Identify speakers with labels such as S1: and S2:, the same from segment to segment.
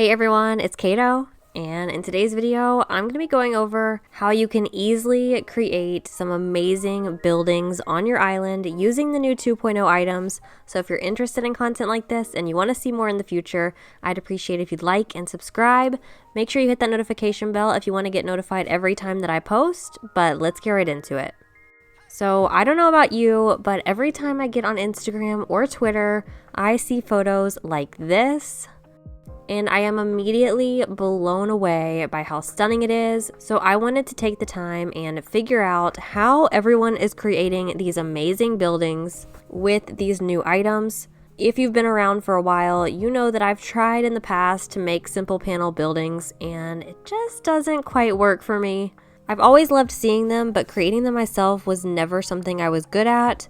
S1: Hey everyone, it's Caito, and in today's video, I'm going to be going over how you can easily create some amazing buildings on your island using the new 2.0 items. So if you're interested in content like this and you want to see more in the future, I'd appreciate if you'd like and subscribe. Make sure you hit that notification bell if you want to get notified every time that I post, but let's get right into it. So I don't know about you, but every time I get on Instagram or Twitter, I see photos like this. And I am immediately blown away by how stunning it is. So I wanted to take the time and figure out how everyone is creating these amazing buildings with these new items. If you've been around for a while, you know that I've tried in the past to make simple panel buildings and it just doesn't quite work for me. I've always loved seeing them, but creating them myself was never something I was good at.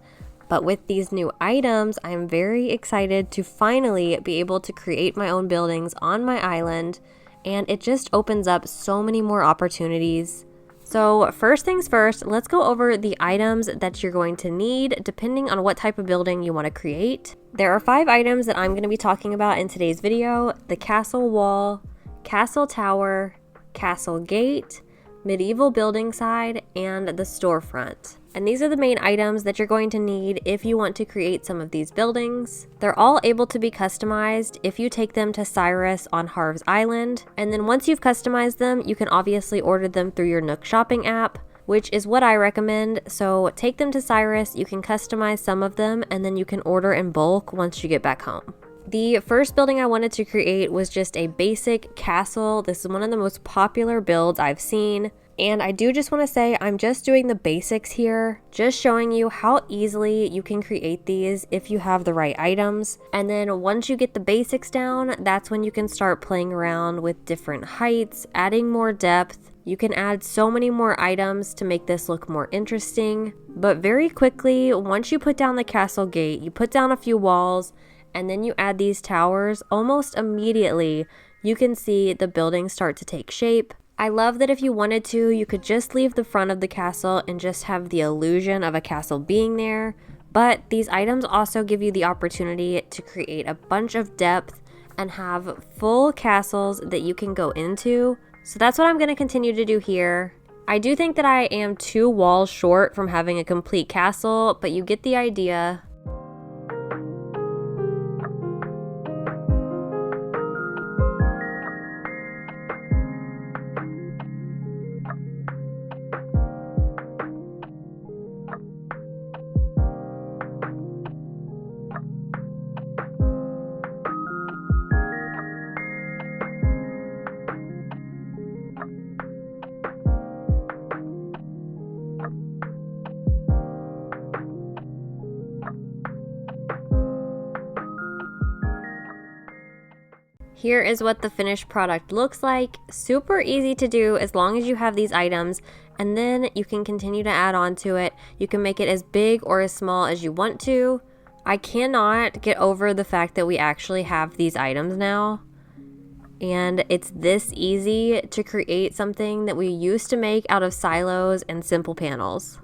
S1: But with these new items, I'm very excited to finally be able to create my own buildings on my island, and it just opens up so many more opportunities. So first things first, let's go over the items that you're going to need depending on what type of building you want to create. There are 5 items that I'm going to be talking about in today's video: the castle wall, castle tower, castle gate, medieval building side, and the storefront. And these are the main items that you're going to need if you want to create some of these buildings. They're all able to be customized if you take them to Cyrus on Harv's Island. And then once you've customized them, you can obviously order them through your Nook shopping app, which is what I recommend. So take them to Cyrus, you can customize some of them, and then you can order in bulk once you get back home. The first building I wanted to create was just a basic castle. This is one of the most popular builds I've seen. And I do just want to say I'm just doing the basics here, just showing you how easily you can create these if you have the right items. And then once you get the basics down, that's when you can start playing around with different heights, adding more depth. You can add so many more items to make this look more interesting. But very quickly, once you put down the castle gate, you put down a few walls, and then you add these towers, almost immediately you can see the building start to take shape. I love that if you wanted to, you could just leave the front of the castle and just have the illusion of a castle being there. But these items also give you the opportunity to create a bunch of depth and have full castles that you can go into. So that's what I'm going to continue to do here. I do think that I am 2 walls short from having a complete castle, but you get the idea. Here is what the finished product looks like. Super easy to do as long as you have these items, and then you can continue to add on to it. You can make it as big or as small as you want to. I cannot get over the fact that we actually have these items now, and it's this easy to create something that we used to make out of silos and simple panels.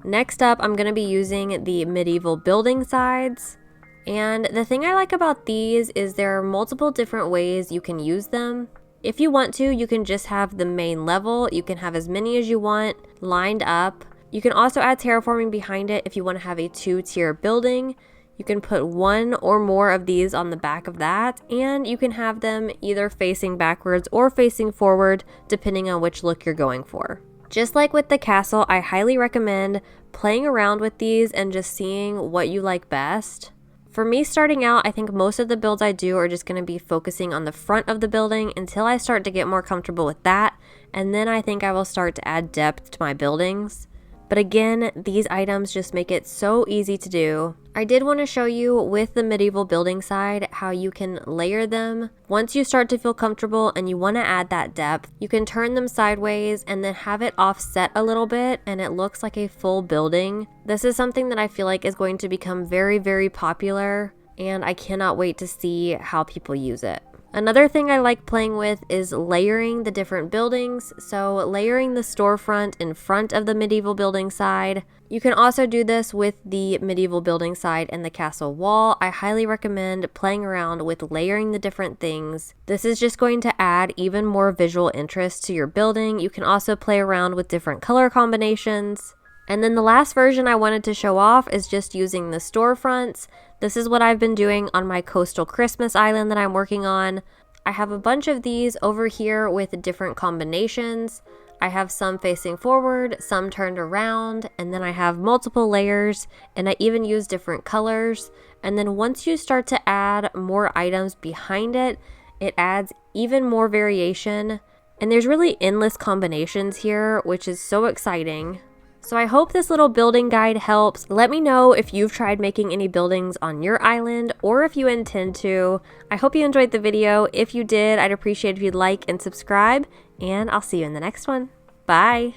S1: Next up, I'm going to be using the medieval building sides. And the thing I like about these is there are multiple different ways you can use them. If you want to, you can just have the main level. You can have as many as you want lined up. You can also add terraforming behind it if you want to have a 2-tier building. You can put 1 or more of these on the back of that, and you can have them either facing backwards or facing forward, depending on which look you're going for. Just like with the castle, I highly recommend playing around with these and just seeing what you like best. For me starting out, I think most of the builds I do are just going to be focusing on the front of the building until I start to get more comfortable with that, and then I think I will start to add depth to my buildings. But again, these items just make it so easy to do. I did want to show you with the medieval building side how you can layer them. Once you start to feel comfortable and you want to add that depth, you can turn them sideways and then have it offset a little bit and it looks like a full building. This is something that I feel like is going to become very, very popular, and I cannot wait to see how people use it. Another thing I like playing with is layering the different buildings. So layering the storefront in front of the medieval building side. You can also do this with the medieval building side and the castle wall. I highly recommend playing around with layering the different things. This is just going to add even more visual interest to your building. You can also play around with different color combinations. And then the last version I wanted to show off is just using the storefronts. This is what I've been doing on my coastal Christmas island that I'm working on. I have a bunch of these over here with different combinations. I have some facing forward, some turned around, and then I have multiple layers, and I even use different colors. And then once you start to add more items behind it, it adds even more variation. And there's really endless combinations here, which is so exciting. So I hope this little building guide helps. Let me know if you've tried making any buildings on your island or if you intend to. I hope you enjoyed the video. If you did, I'd appreciate if you'd like and subscribe, and I'll see you in the next one. Bye!